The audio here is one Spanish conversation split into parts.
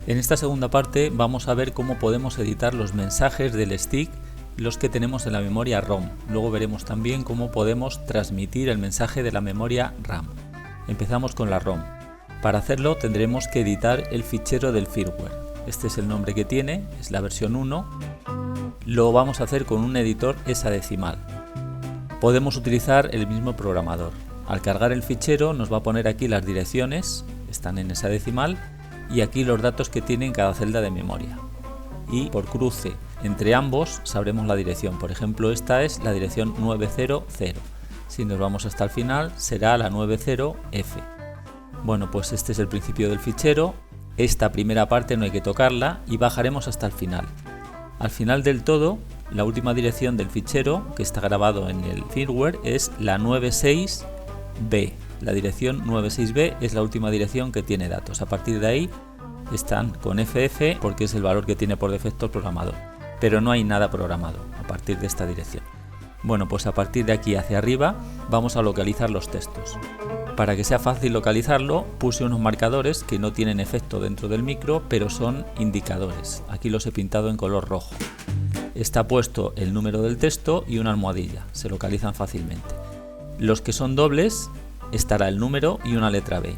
En esta segunda parte vamos a ver cómo podemos editar los mensajes del stick, los que tenemos en la memoria ROM. Luego veremos también cómo podemos transmitir el mensaje de la memoria RAM. Empezamos con la ROM. Para hacerlo tendremos que editar el fichero del firmware. Este es el nombre que tiene, es la versión 1. Lo vamos a hacer con un editor hexadecimal. Podemos utilizar el mismo programador. Al cargar el fichero nos va a poner aquí las direcciones, están en hexadecimal, y aquí los datos que tiene en cada celda de memoria. Y por cruce entre ambos sabremos la dirección. Por ejemplo, esta es la dirección 900. Si nos vamos hasta el final será la 90F. Bueno, pues este es el principio del fichero. Esta primera parte no hay que tocarla y bajaremos hasta el final. Al final del todo, la última dirección del fichero que está grabado en el firmware es la 96B. La dirección 96B es la última dirección que tiene datos. A partir de ahí están con FF porque es el valor que tiene por defecto el programador. Pero no hay nada programado a partir de esta dirección. Bueno, pues a partir de aquí hacia arriba vamos a localizar los textos. Para que sea fácil localizarlo, puse unos marcadores que no tienen efecto dentro del micro, pero son indicadores. Aquí los he pintado en color rojo. Está puesto el número del texto y una almohadilla. Se localizan fácilmente. Los que son dobles estará el número y una letra B.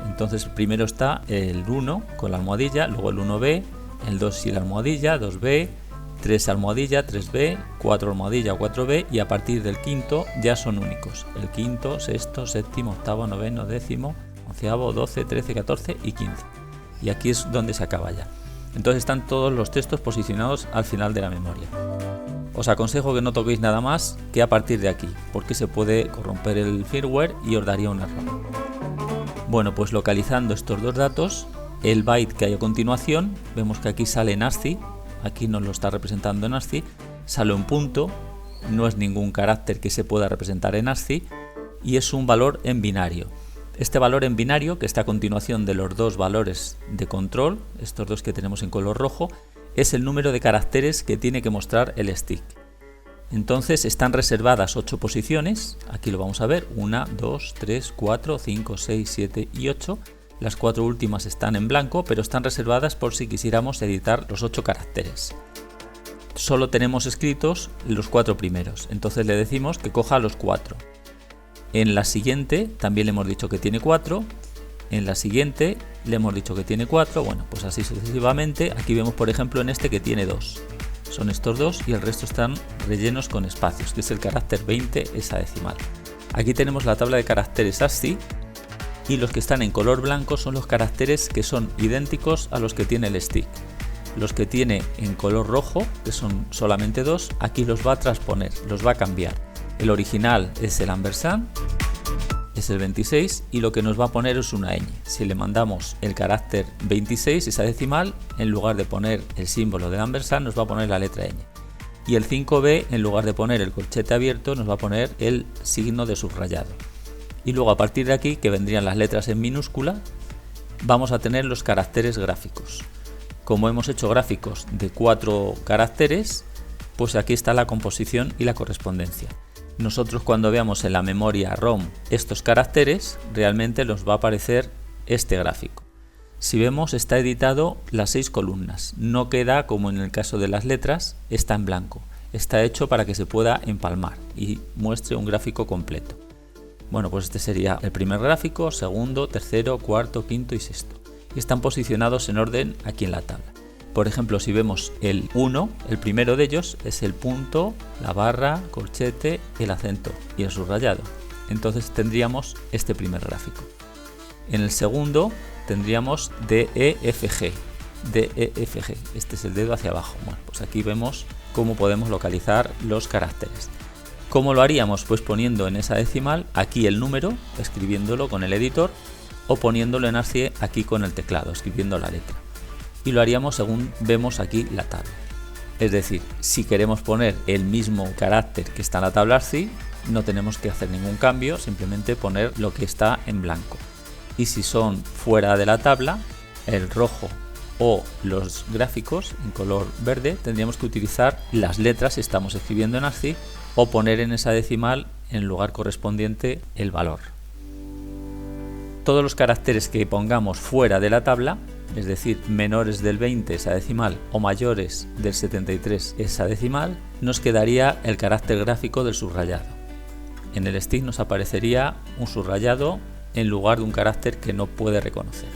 Entonces primero está el 1 con la almohadilla, luego el 1B, el 2 y la almohadilla, 2B, 3 almohadilla, 3B, 4 almohadilla, 4B, y a partir del quinto ya son únicos. El quinto, sexto, séptimo, octavo, noveno, décimo, onceavo, 12, 13, 14 y 15. Y aquí es donde se acaba ya. Entonces están todos los textos posicionados al final de la memoria. Os aconsejo que no toquéis nada más que a partir de aquí, porque se puede corromper el firmware y os daría un error. Bueno, pues localizando estos dos datos, el byte que hay a continuación, vemos que aquí sale en ASCII, aquí nos lo está representando en ASCII, sale un punto, no es ningún carácter que se pueda representar en ASCII y es un valor en binario. Este valor en binario, que está a continuación de los dos valores de control, estos dos que tenemos en color rojo, es el número de caracteres que tiene que mostrar el stick. Entonces están reservadas 8 posiciones, aquí lo vamos a ver, 1, 2, 3, 4, 5, 6, 7 y 8. Las 4 últimas están en blanco, pero están reservadas por si quisiéramos editar los 8 caracteres. Solo tenemos escritos los 4 primeros, entonces le decimos que coja los 4. En la siguiente también le hemos dicho que tiene 4. En la siguiente le hemos dicho que tiene 4, bueno, pues así sucesivamente. Aquí vemos, por ejemplo, en este que tiene 2. Son estos dos y el resto están rellenos con espacios, que es el carácter 20 hexadecimal. Aquí tenemos la tabla de caracteres ASCII y los que están en color blanco son los caracteres que son idénticos a los que tiene el stick. Los que tiene en color rojo, que son solamente 2, aquí los va a transponer, los va a cambiar. El original es el ampersand, es el 26 y lo que nos va a poner es una ñ. Si le mandamos el carácter 26 hexadecimal, en lugar de poner el símbolo del ampersand nos va a poner la letra ñ. Y el 5B, en lugar de poner el corchete abierto, nos va a poner el signo de subrayado. Y luego a partir de aquí, que vendrían las letras en minúscula, vamos a tener los caracteres gráficos. Como hemos hecho gráficos de 4 caracteres, pues aquí está la composición y la correspondencia. Nosotros cuando veamos en la memoria ROM estos caracteres, realmente nos va a aparecer este gráfico. Si vemos, está editado las 6 columnas, no queda como en el caso de las letras, está en blanco. Está hecho para que se pueda empalmar y muestre un gráfico completo. Bueno, pues este sería el primer gráfico, segundo, tercero, cuarto, quinto y sexto. Y están posicionados en orden aquí en la tabla. Por ejemplo, si vemos el 1, el primero de ellos es el punto, la barra, corchete, el acento y el subrayado. Entonces tendríamos este primer gráfico. En el segundo tendríamos DEFG. DEFG, este es el dedo hacia abajo. Bueno, pues aquí vemos cómo podemos localizar los caracteres. ¿Cómo lo haríamos? Pues poniendo en esa decimal aquí el número, escribiéndolo con el editor, o poniéndolo en ASCII aquí con el teclado, escribiendo la letra. Y lo haríamos según vemos aquí la tabla. Es decir, si queremos poner el mismo carácter que está en la tabla ASCII, no tenemos que hacer ningún cambio, simplemente poner lo que está en blanco. Y si son fuera de la tabla, el rojo o los gráficos en color verde, tendríamos que utilizar las letras si estamos escribiendo en ASCII o poner en esa decimal en el lugar correspondiente el valor. Todos los caracteres que pongamos fuera de la tabla, es decir, menores del 20 hexadecimal o mayores del 73 hexadecimal, nos quedaría el carácter gráfico del subrayado. En el stick nos aparecería un subrayado en lugar de un carácter que no puede reconocer.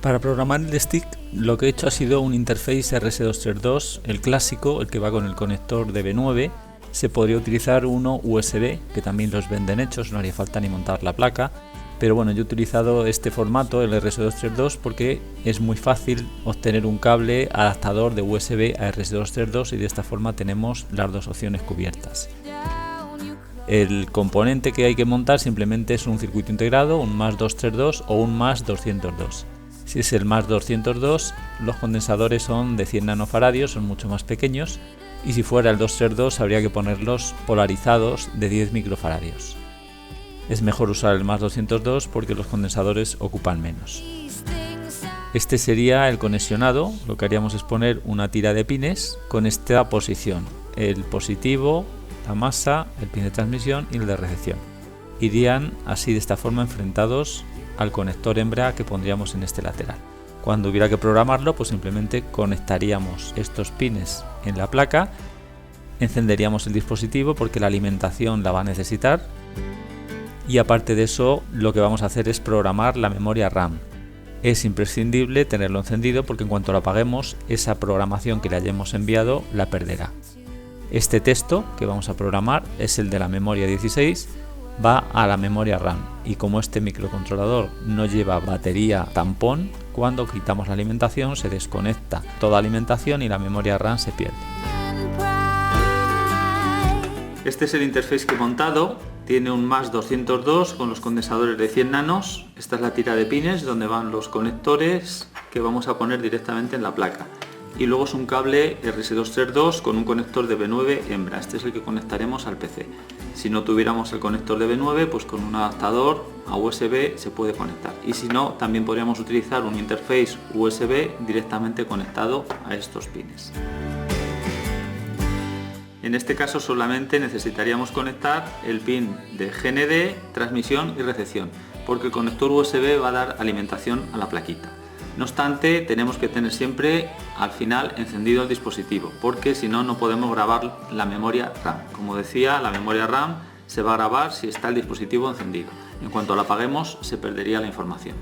Para programar el stick, lo que he hecho ha sido un interface RS232, el clásico, el que va con el conector de B9. Se podría utilizar uno USB, que también los venden hechos, no haría falta ni montar la placa. Pero bueno, yo he utilizado este formato, el RS232, porque es muy fácil obtener un cable adaptador de USB a RS232 y de esta forma tenemos las dos opciones cubiertas. El componente que hay que montar simplemente es un circuito integrado, un MAS 232 o un MAS 202. Si es el MAS 202, los condensadores son de 100 nanofaradios, son mucho más pequeños, y si fuera el 232 habría que ponerlos polarizados de 10 microfaradios. Es mejor usar el MAS 202 porque los condensadores ocupan menos. Este sería el conexionado. Lo que haríamos es poner una tira de pines con esta posición: el positivo, la masa, el pin de transmisión y el de recepción. Irían así, de esta forma, enfrentados al conector hembra que pondríamos en este lateral. Cuando hubiera que programarlo, pues simplemente conectaríamos estos pines en la placa, encenderíamos el dispositivo porque la alimentación la va a necesitar, y aparte de eso lo que vamos a hacer es programar la memoria RAM. Es imprescindible tenerlo encendido porque en cuanto lo apaguemos, esa programación que le hayamos enviado la perderá. Este texto que vamos a programar es el de la memoria 16, va a la memoria RAM, y como este microcontrolador no lleva batería tampón, cuando quitamos la alimentación se desconecta toda alimentación y la memoria RAM se pierde. Este es el interface que he montado. Tiene un MAS 202 con los condensadores de 100 nanos. Esta es la tira de pines donde van los conectores que vamos a poner directamente en la placa. Y luego es un cable RS232 con un conector de B9 hembra. Este es el que conectaremos al PC. Si no tuviéramos el conector de B9, pues con un adaptador a USB se puede conectar. Y si no, también podríamos utilizar un interface USB directamente conectado a estos pines. En este caso solamente necesitaríamos conectar el pin de GND, transmisión y recepción, porque el conector USB va a dar alimentación a la plaquita. No obstante, tenemos que tener siempre al final encendido el dispositivo, porque si no, no podemos grabar la memoria RAM. Como decía, la memoria RAM se va a grabar si está el dispositivo encendido. En cuanto la apaguemos, se perdería la información.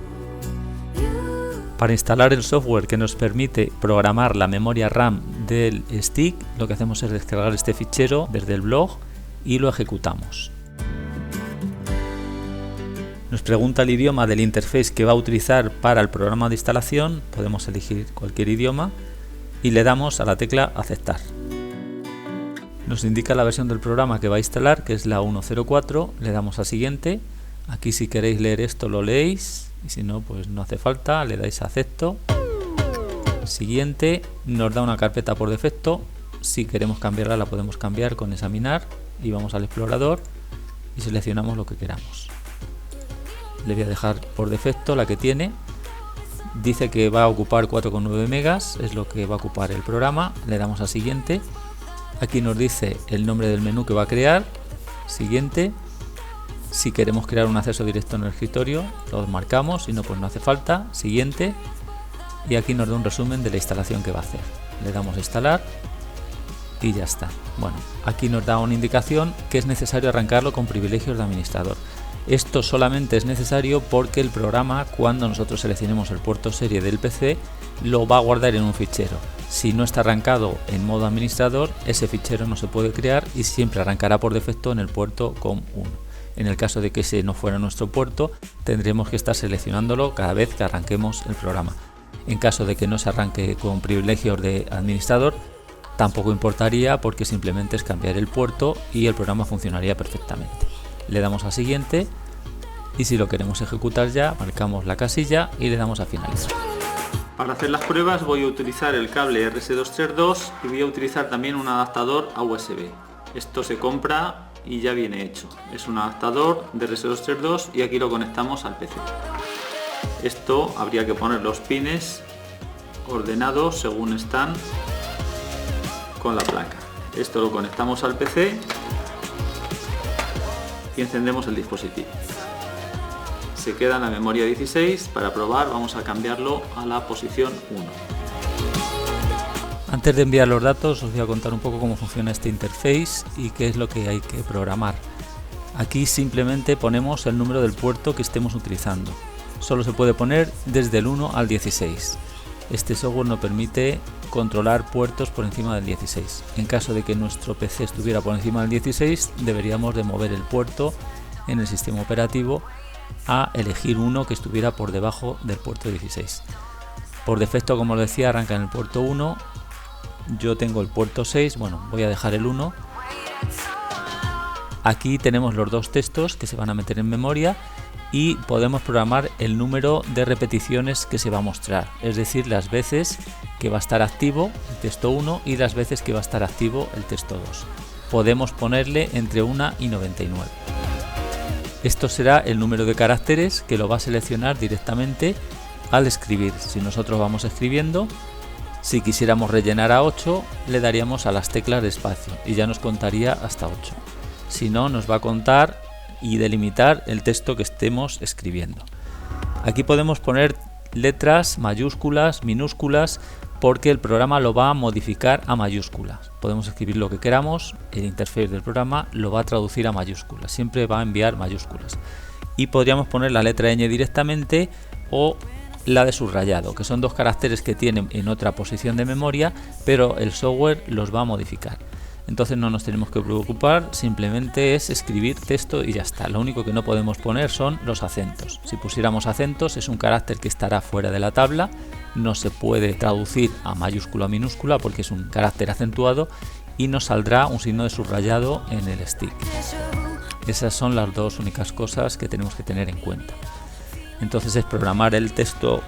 Para instalar el software que nos permite programar la memoria RAM del stick, lo que hacemos es descargar este fichero desde el blog y lo ejecutamos. Nos pregunta el idioma del interface que va a utilizar para el programa de instalación. Podemos elegir cualquier idioma y le damos a la tecla aceptar. Nos indica la versión del programa que va a instalar, que es la 1.04. Le damos a siguiente. Aquí, si queréis leer esto, lo leéis, y si no, pues no hace falta. Le dais a acepto. Siguiente. Nos da una carpeta por defecto. Si queremos cambiarla, la podemos cambiar con examinar, y vamos al explorador y seleccionamos lo que queramos. Le voy a dejar por defecto la que tiene. Dice que va a ocupar 4,9 megas, es lo que va a ocupar el programa. Le damos a siguiente. Aquí nos dice el nombre del menú que va a crear. Siguiente. Si queremos crear un acceso directo en el escritorio, lo marcamos, si no, pues no hace falta. Siguiente. Y aquí nos da un resumen de la instalación que va a hacer. Le damos a instalar y ya está. Bueno, aquí nos da una indicación que es necesario arrancarlo con privilegios de administrador. Esto solamente es necesario porque el programa, cuando nosotros seleccionemos el puerto serie del PC, lo va a guardar en un fichero. Si no está arrancado en modo administrador, ese fichero no se puede crear y siempre arrancará por defecto en el puerto COM1. En el caso de que ese no fuera nuestro puerto, tendremos que estar seleccionándolo cada vez que arranquemos el programa. En caso de que no se arranque con privilegios de administrador, tampoco importaría porque simplemente es cambiar el puerto y el programa funcionaría perfectamente. Le damos a siguiente y si lo queremos ejecutar ya, marcamos la casilla y le damos a finalizar. Para hacer las pruebas voy a utilizar el cable RS232 y voy a utilizar también un adaptador a USB. Esto se compra y ya viene hecho. Es un adaptador de RS232 y aquí lo conectamos al PC. Esto habría que poner los pines ordenados según están con la placa. Esto lo conectamos al PC y encendemos el dispositivo. Se queda en la memoria 16. Para probar vamos a cambiarlo a la posición 1. Antes de enviar los datos os voy a contar un poco cómo funciona este interface y qué es lo que hay que programar. Aquí simplemente ponemos el número del puerto que estemos utilizando. Solo se puede poner desde el 1 al 16. Este software nos permite controlar puertos por encima del 16. En caso de que nuestro PC estuviera por encima del 16, deberíamos de mover el puerto en el sistema operativo a elegir uno que estuviera por debajo del puerto 16. Por defecto, como os decía, arranca en el puerto 1. Yo tengo el puerto 6, bueno, voy a dejar el 1. Aquí tenemos los dos textos que se van a meter en memoria y podemos programar el número de repeticiones que se va a mostrar, es decir, las veces que va a estar activo el texto 1 y las veces que va a estar activo el texto 2. Podemos ponerle entre 1 y 99. Esto será el número de caracteres que lo va a seleccionar directamente al escribir. Si nosotros vamos escribiendo, si quisiéramos rellenar a 8, le daríamos a las teclas de espacio y ya nos contaría hasta 8. Si no, nos va a contar y delimitar el texto que estemos escribiendo. Aquí podemos poner letras, mayúsculas, minúsculas, porque el programa lo va a modificar a mayúsculas. Podemos escribir lo que queramos, el interface del programa lo va a traducir a mayúsculas, siempre va a enviar mayúsculas. Y podríamos poner la letra ñ directamente o la de subrayado, que son dos caracteres que tienen en otra posición de memoria, pero el software los va a modificar. Entonces no nos tenemos que preocupar, simplemente es escribir texto y ya está. Lo único que no podemos poner son los acentos. Si pusiéramos acentos es un carácter que estará fuera de la tabla, no se puede traducir a mayúscula o minúscula porque es un carácter acentuado y nos saldrá un signo de subrayado en el stick. Esas son las dos únicas cosas que tenemos que tener en cuenta. Entonces es programar el texto,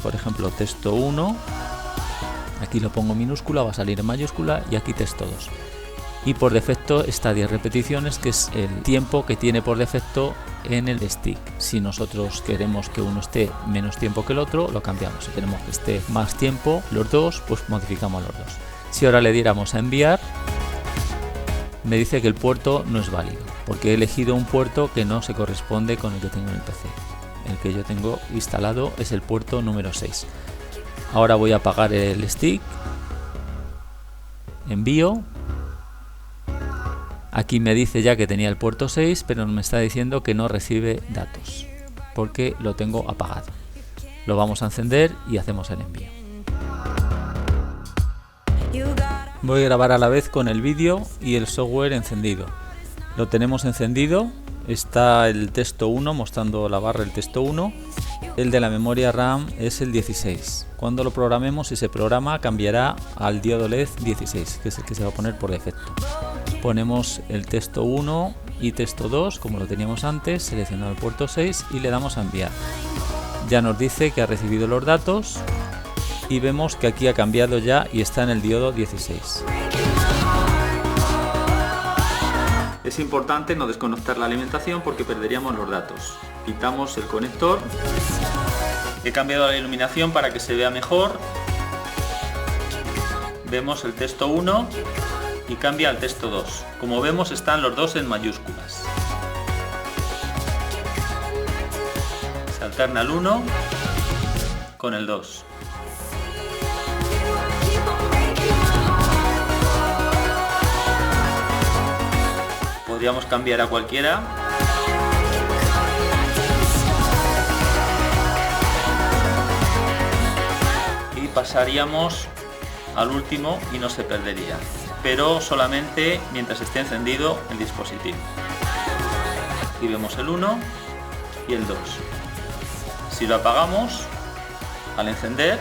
por ejemplo texto 1, aquí lo pongo minúscula, va a salir en mayúscula y aquí texto 2. Y por defecto está 10 repeticiones, que es el tiempo que tiene por defecto en el stick. Si nosotros queremos que uno esté menos tiempo que el otro, lo cambiamos. Si queremos que esté más tiempo los dos, pues modificamos los dos. Si ahora le diéramos a enviar, me dice que el puerto no es válido, porque he elegido un puerto que no se corresponde con el que tengo en el PC. El que yo tengo instalado es el puerto número 6. Ahora voy a apagar el stick, envío. Aquí me dice ya que tenía el puerto 6, pero me está diciendo que no recibe datos, porque lo tengo apagado. Lo vamos a encender y hacemos el envío. Voy a grabar a la vez con el vídeo y el software encendido. Lo tenemos encendido, está el texto 1 mostrando la barra del texto 1. El de la memoria RAM es el 16. Cuando lo programemos, si se programa, cambiará al diodo LED 16, que es el que se va a poner por defecto. Ponemos el texto 1 y texto 2, como lo teníamos antes, seleccionado el puerto 6 y le damos a enviar. Ya nos dice que ha recibido los datos y vemos que aquí ha cambiado ya y está en el diodo 16. Es importante no desconectar la alimentación porque perderíamos los datos. Quitamos el conector. He cambiado la iluminación para que se vea mejor. Vemos el texto 1 y cambia al texto 2. Como vemos, están los dos en mayúsculas. Se alterna el 1 con el 2. Podríamos cambiar a cualquiera. Y pasaríamos al último y no se perdería, pero solamente mientras esté encendido el dispositivo. Aquí vemos el 1 y el 2. Si lo apagamos, al encender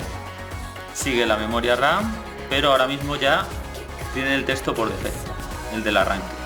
sigue la memoria RAM, pero ahora mismo ya tiene el texto por defecto, el del arranque.